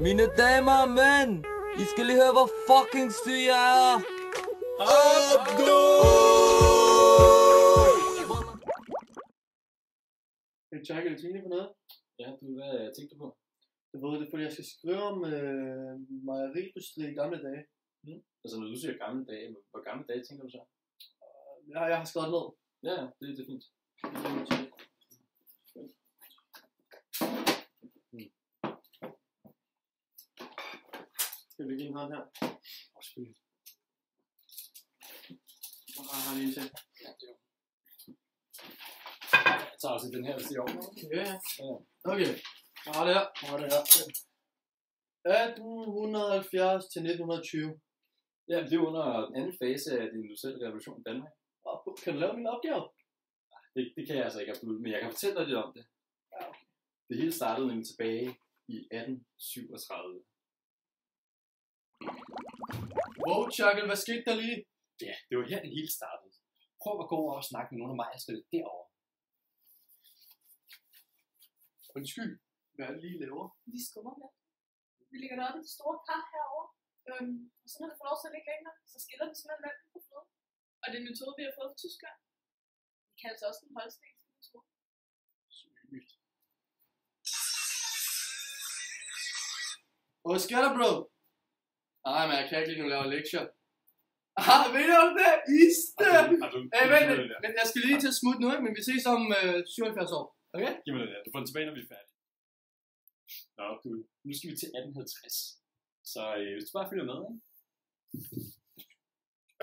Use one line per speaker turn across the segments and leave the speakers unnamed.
Mine damer og mænd, I skal lige høre, hvor fucking syg jeg er.
Jack, er du tænker på noget?
Ja, hvad tænkte du på?
Jeg ved det, fordi jeg skal skrive om mejeribestilling i gamle dage.
Altså når du siger gamle dage, hvor gamle dage tænker du så?
Jeg har skrevet ned.
Ja, det er fint.
Skal vi give en hånd her?
Selvfølgelig.
Så har jeg lige til.
Ja, det er jo. Jeg tager også den her, hvis det er over.
Ja. Okay. Jeg har det her. 1870 til 1920.
Ja, det er under den anden fase af den industrielle revolution i Danmark.
Kan du lave min opgave?
Det kan jeg altså ikke absolut, men jeg kan fortælle dig lidt om det.
Ja, okay.
Det hele startede nemlig tilbage i 1837.
Wow, Chuckle, hvad skete der lige?
Ja, det var her det hele startede. Prøv at gå over og snakke med nogle af mig, jeg skal derovre.
Undskyld, hvad er det lige laver?
Vi skummer med. Vi lægger det op i det store kar herovre. Og så når det får lov til at ligge længere, så skiller det simpelthen mellem på fløde. Og det er en metode, vi har fået fra Tyskland. Vi kalder det også den holstenske metode.
Sygt. Hvad sker der, bro? Ej, men jeg kan ikke lige nu lave lektier. Ved du om det? Iste! Hey, vent, jeg skal lige til at smutte nu, ikke? Men vi ses om 77 år. Okay?
Giv mig det der. Du får den tilbage, når vi er færdige. Nå, nu skal vi til 1850. Så hvis du bare følger med, ikke?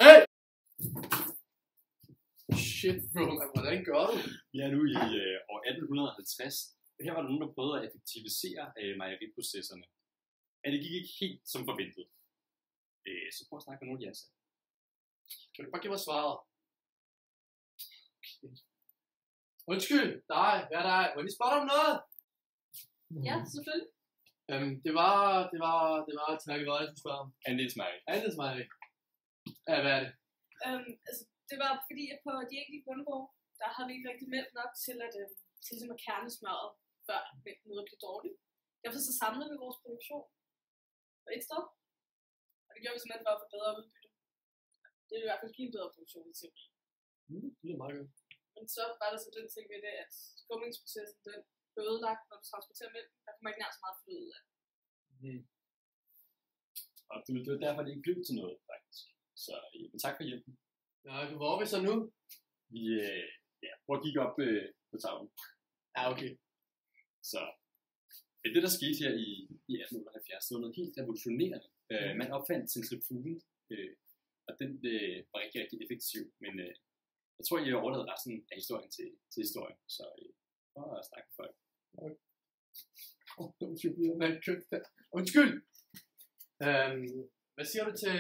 Hey! Shit, bro, hvordan gør du?
Vi er nu i år 1850. Her var der nogen, der prøvede at effektivisere mejeriprocesserne. Men det gik ikke helt som forventet. Så prøv at snakke med nogle af de ansatte.
Kan du bare give mig svaret? Okay. Undskyld, dig, hvad er dig? Må jeg lige spørge dig om noget?
Ja, selvfølgelig.
Det var et snakke, hvad jeg skulle spørge om.
Andelsmejeri.
Andelsmejeri. Ja, hvad er det?
Altså, det var fordi, at på de enkelte bundegårde, der havde vi ikke rigtig mælk nok til at ligesom at kerne smøret, før mælken noget blev dårligt. Derfor så samlede vi vores produktion på et sted. Og det gjorde vi simpelthen for at få bedre udbytte. Det vil i hvert fald give en bedre produktion i teori.
Det er meget godt.
Men så var der så den ting ved det, at skummingsprocessen den blev ødelagt, når du transporterer mælk. Der kommer ikke nær så meget fløde ud af.
Og det var derfor, det ikke blev til noget, faktisk. Så tak for hjælpen.
Ja, hvor er vi så nu?
Vi prøver at kigge op på tavlen.
Ja, okay.
Så det, der skete her i 1878, det var noget helt revolutionerende. Man opfandt centrifugen, og den var rigtig, rigtig effektiv. Men jeg tror, jeg overlader resten af historien til historien. Så prøv at snakke med folk.
Undskyld! Hvad siger du til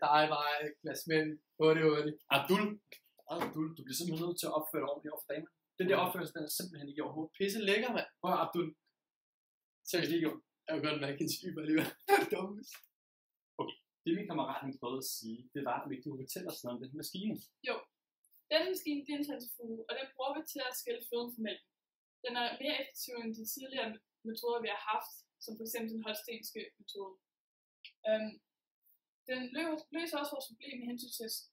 dig, mig, glas mælk, 8-8?
Abdul, du bliver simpelthen nødt til at opføre dig ordentligt over for damer. Den der opførsel, den er simpelthen ikke overhovedet.
Pisse lækker, mand.
Prøv at Abdul.
Seriøst ikke gjort. Jeg vil godt mærke en type alligevel. Dummes.
Okay, det min kammerat han prøvede at sige, det var, at vi kunne fortælle os noget om den her maskine.
Jo, denne maskine det er en centrifuge, og den bruger vi til at skille fløden fra mælken. Den er mere effektiv end de tidligere metoder, vi har haft, som f.eks. den holstenske metode. Den løser også vores problem med hensyn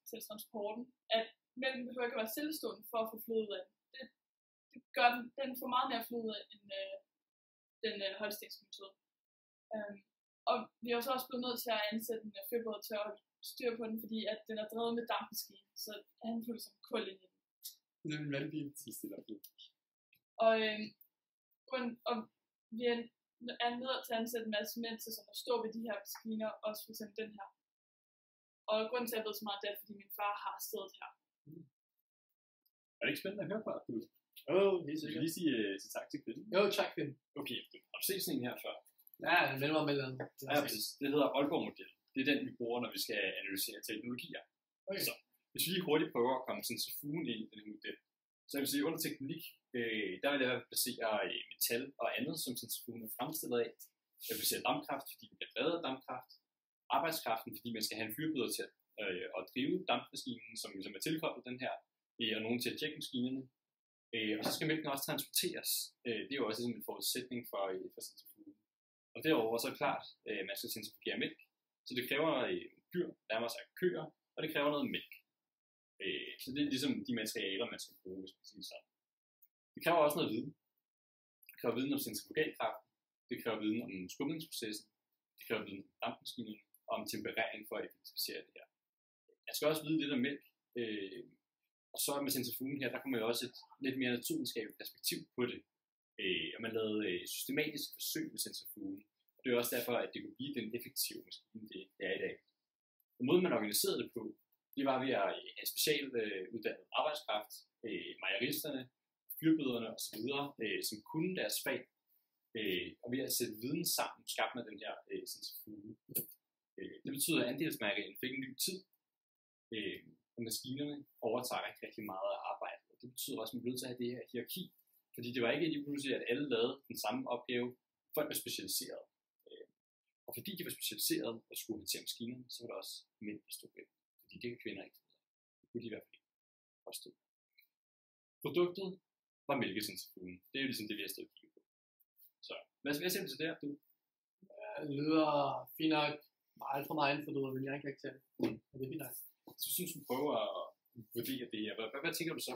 til transporten, at mælken behøver ikke at være stillestående for at få fløde ud af den. Det gør den får meget mere fløde ud af end den holstenske metode. Og vi er også blevet nødt til at ansætte en førbåd til at holde styr på den, fordi at den er drevet med dampmaskine, så han føler som kul ind i den.
Det er en vandbil.
Og vi er nødt til at ansætte en masse mænd til at stå ved de her maskiner, også for eksempel den her. Og grunden til, at jeg ved så meget, det er, fordi min far har stedet her.
Er det ikke spændende at høre på, Abdul?
Helt sikkert.
Skal vi lige sige tak til kvinden?
Jo, tak, Finn.
Okay, har du set sådan en her før?
Ja, den vender mig med den.
Ja, præcis. Det hedder Aalborg-model. Det er den, vi bruger, når vi skal analysere teknologier. Okay. Så hvis vi lige hurtigt prøver at komme centrifugen ind i den her model, så jeg vil sige, under teknik, der vil jeg placere metal og andet, som centrifugen er fremstillet af. Jeg vil placere dampkraft, fordi vi bliver drevet af dampkraft. Arbejdskraften, fordi man skal have en fyrbøder til at drive dampmaskinen, som er tilkoblet den her, og nogen til at tjekke maskinerne. Og så skal mælken også transporteres. Det er jo også en forudsætning for centrifugen. Og derover så er det klart, at man skal centrifugere mælk. Så det kræver dyr, nærmere sig køer, og det kræver noget mælk. Så det er ligesom de materialer, man skal bruge, hvis man siger sådan. Det kræver også noget viden. Det kræver viden om centrifugalkraft. Det kræver viden om skubbningsprocessen. Det kræver viden om dampmaskinen og om temperering for at effektivisere det her. Jeg skal også vide lidt om mælk. Og så med centrifugen her, der kommer jo også et lidt mere naturvidenskabeligt perspektiv på det. Og man lavede systematiske forsøg med centrifugen. Og det er også derfor, at det kunne blive den effektive maskine, det er i dag. Og måden man organiserede det på, det var ved at have specialuddannet arbejdskraft, mejeristerne, fyrbøderne osv., som kunne deres fag, og ved at sætte viden sammen, skabte man den her centrifuge. Det betyder, at andelsmejerierne fik en ny tid, og maskinerne overtager rigtig meget af arbejdet. Og det betyder også, at man blev nødt til at have det her hierarki, fordi det var ikke lige pludselig, at alle lavede den samme opgave. Folk var specialiseret. Og fordi de var specialiseret og skulle håndtere maskinerne, så var der også mænd, der stod bag. Fordi det kan kvinder ikke. Det kunne de i hvert fald ikke forstå. Produktet var mælkecentrifugen. Det er jo ligesom det, vi har stået og kigget på. Så hvad siger du til det her?
Det lyder fint nok. Meget for mig inden for du vil jeg ikke karakter. Og det er fint nok.
Så synes du prøver at vurdere det her. Hvad tænker du så?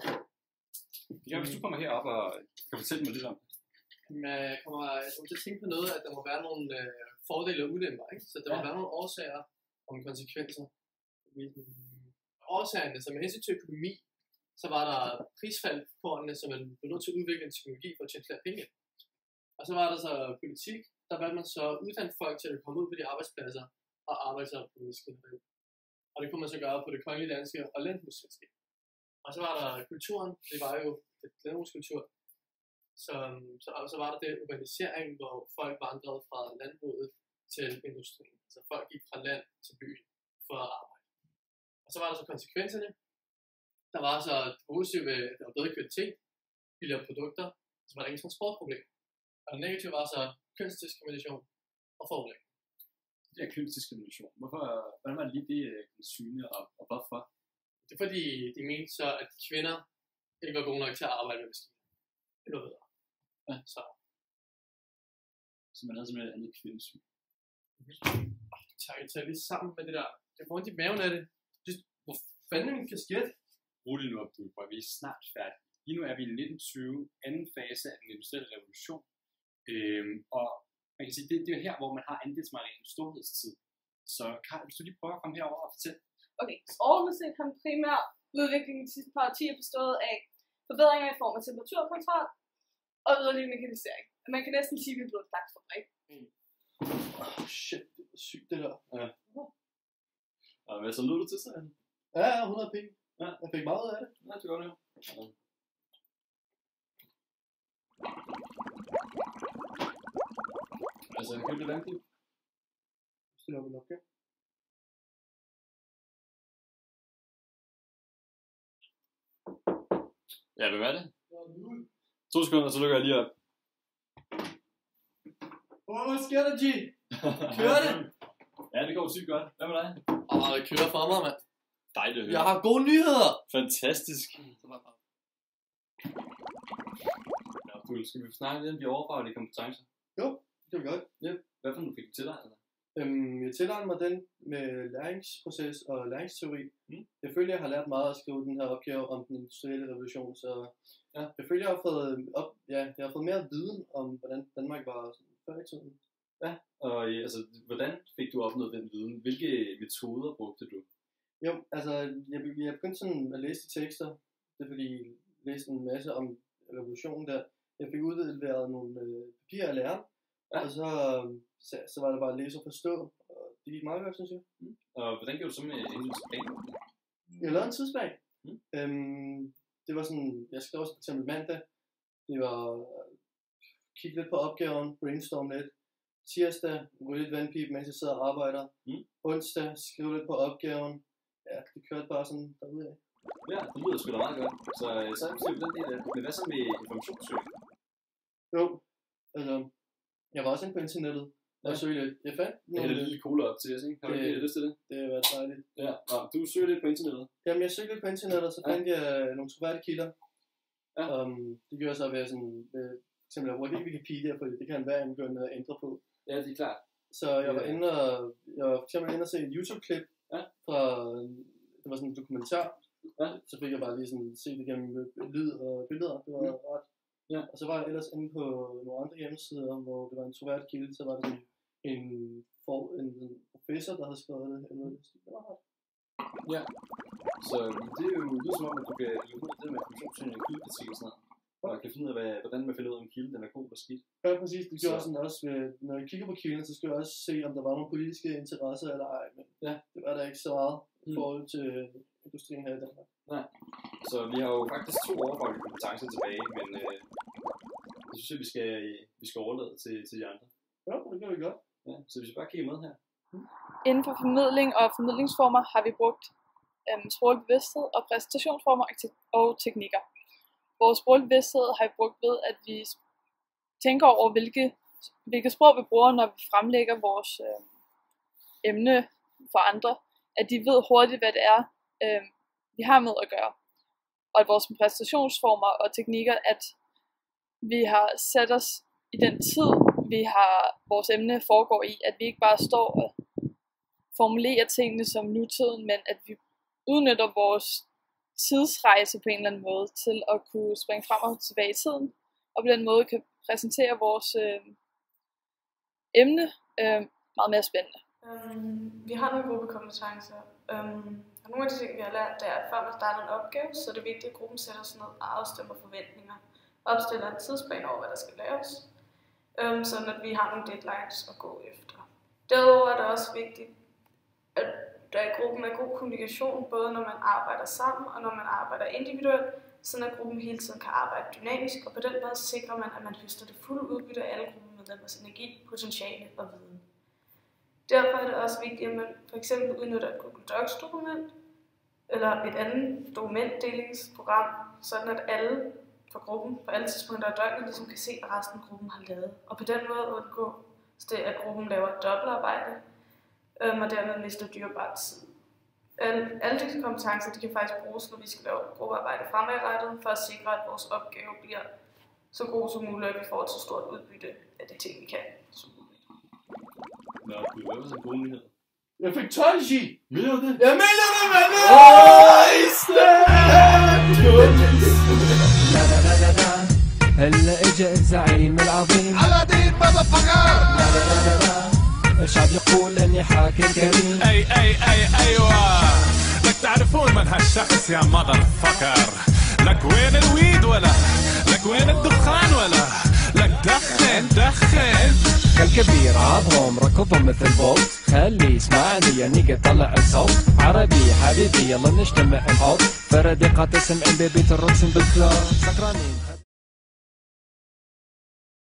Det kan, hvis du kommer herop og kan fortælle mig lidt om det.
Jeg kommer til at tænke på noget, at der må være nogle fordele og ulemper. Ikke? Så der må være nogle årsager og nogle konsekvenser. Årsagerne, så med hensyn til økonomi, så var der prisfald på årene, så man blev nødt til at udvikle en teknologi for at tjene flere penge. Og så var der så politik, der valgte man så at uddanne folk til at komme ud på de arbejdspladser og arbejde sig på maskineri. Og det kunne man så gøre på det kongelige danske og landbrugsselskab. Og så var der kulturen, det var jo et landbrugskultur. Så var der det urbanisering, hvor folk vandrede fra landbruget til industrien. Så folk gik fra land til byen for at arbejde. Og så var der så konsekvenserne. Der var så det positive ved, at der var bedre kvalitet, billigere produkter, så var der ingen transportproblem. Og det negative var så kønsdiskrimination og forurening.
Det er kønsdiskrimination. Hvordan var det lige det syne, og hvorfor?
Det er fordi, de mente så, at kvinder ikke var gode nok til at arbejde med maskiner. Det er noget bedre. Ja.
Så man havde simpelthen et andet kvindesyn.
Jeg tager lige sammen med det der. Jeg får ondt i maven af det. Hvor fanden er min kasket?
Rolig nu op, du, for vi er snart færdige. Lige nu er vi i 1920, anden fase af den industrielle revolution. Og man kan sige, det er her, hvor man har andelsmejeriens storhedstid. Så Karl, hvis du lige prøver at komme herover og fortælle.
Okay, så overordnet set har den primære udvikling de sidste par årtier bestået af forbedringer i form af temperaturkontrol og yderligere mekanisering. Man kan næsten sige, at vi er blevet et slags fabrik.
Shit, det er sygt det der.
Ja. Og hvad så lød du til sig?
Ja, 100 penge. Ja. Jeg fik meget ud af det.
Ja, det gør det jo. Ja. Altså, købte du vandklub?
Stiller vi nok, ja.
Ja, hvem er det? 2 sekunder, så lukker jeg lige op.
Hvad sker der, G? Kører det?
Ja, det går sygt godt. Hvad med dig?
Det kører for mig, mand.
Dejligt at høre.
Jeg har gode nyheder.
Fantastisk. Ja, cool. Skal vi snakke lidt om de overfaglige kompetencer?
Jo, det kan vi godt.
Ja. Hvad for nogle fik du tilegnet dig?
Jeg tilegner mig den med læringsproces og læringsteori. Jeg føler, jeg har lært meget at skrive den her opgave om den industrielle revolution, så ja, jeg føler, jeg har fået mere viden om, hvordan Danmark var før i tiden.
Ja, og altså, hvordan fik du opnået den viden? Hvilke metoder brugte du?
Jo, altså, jeg begyndte sådan at læse de tekster. Det er fordi, jeg læste en masse om revolutionen der. Jeg fik udleveret nogle papirer af læreren, ja. Og så var det bare at læse og forstå, og det gik meget godt, synes jeg.
Og hvordan gjorde du så med hensyn til planen?
Jeg lavede en tidsplan. Det var sådan, jeg skrev også for eksempel mandag. Det var kigge lidt på opgaven, brainstorm lidt. Tirsdag, ryge lidt vandpip, mens jeg sidder og arbejder. Onsdag, skrive lidt på opgaven. Ja, det kørte bare sådan derudad.
Ja, det lyder sgu da meget godt. Så er vi den del af det. Men hvad så med informationssøgning?
Jo, altså, jeg var også inde på internettet og søgte lidt. Jeg fandt
nogle... Jeg hælder lige cola op til os, ikke? Har du ikke lyst til det?
Det har været dejligt.
Ja, du søgte lidt på internettet?
Jamen, jeg søgte lidt på internettet, og så fandt jeg nogle troværdige kilder. Ja. Det gjorde så, at jeg sådan, for eksempel, jeg bruger ikke Wikipedia, for det kan enhver begynde at ændre på.
Ja, det er klart.
Så jeg var for eksempel inde og se et YouTube-klip fra, det var sådan en dokumentar.
Ja.
Så fik jeg bare lige sådan set igennem lyd og billeder. Det var ret. Ja. Og så var jeg ellers inde på nogle andre hjemmesider, hvor det var en troværdig kilde, så var det en professor, der havde skrevet det. Det var ret.
Ja. Så det er jo lyder som om, at du kan løbe ud af det med informationssøgning og kildekritik og sådan noget. Og kan finde ud af, hvordan man finder ud af, om kilden den er god eller skidt.
Ja, præcis. Det gør sådan også, når jeg kigger på kilden, så skal jeg også se, om der var nogle politiske interesser eller ej. Men det var der ikke så meget i forhold til industrien her i Danmark.
Nej. Så vi har jo faktisk 2 overfaglige kompetencer tilbage, men jeg synes, at vi skal overlade til de andre.
Ja, det gør vi godt.
Ja, så hvis vi bare kigger med her.
Inden for formidling og formidlingsformer har vi brugt sproglig bevidsthed og præsentationsformer og teknikker. Vores sproglig bevidsthed har vi brugt ved, at vi tænker over, hvilke sprog vi bruger, når vi fremlægger vores emne for andre. At de ved hurtigt, hvad det er, vi har med at gøre. Og at vores præsentationsformer og teknikker, at vi har sat os i den tid, vores emne foregår i, at vi ikke bare står og formulerer tingene som nutiden, men at vi udnytter vores tidsrejse på en eller anden måde til at kunne springe frem og tilbage i tiden, og på den måde kan præsentere vores emne meget mere spændende.
Vi har nogle gruppekompetencer, og nogle af de ting, vi har lært, det er, at før man starter en opgave, så er det vigtigt, at gruppen sætter sig ned og afstemmer forventninger, opstiller en tidsplan over, hvad der skal laves, sådan at vi har nogle deadlines at gå efter. Derudover er det også vigtigt, at der i gruppen er god kommunikation, både når man arbejder sammen og når man arbejder individuelt, sådan at gruppen hele tiden kan arbejde dynamisk, og på den måde sikrer man, at man høster det fulde udbytte af alle gruppemedlemmers energi, potentiale og viden. Derfor er det også vigtigt, at man f.eks. udnytter et Google Docs dokument, eller et andet dokumentdelingsprogram, sådan at alle fra gruppen på alle tidspunkter af døgnet ligesom kan se, hvad resten af gruppen har lavet. Og på den måde undgå det, at gruppen laver dobbeltarbejde, og dermed mister dyrebar tid. Alle disse kompetencer de kan faktisk bruges, når vi skal lave gruppearbejde fremadrettet, for at sikre, at vores opgave bliver så god som muligt, at vi får et så stort udbytte af de ting, vi kan.
Nå, det var også en god nyhed.
Jeg fik 12 G!
Mener du det?
Jeg mener det, mand!
هلا اجا الزعيم العظيم
على دين مذفقر
الشعب يقول اني حاكم كريم
ايوه لك تعرفون من هالشخص يا مذر فكر لك وين الويد ولا لك وين الدخان ولا لك دخن
كالكبير عظهم ركضهم مثل بولت خلي يسمعني يعني طلع الصوت عربي حبيبي يلا نجتمع نحط فردقات سمعين ببيت الرقص بالكلاب سكرانين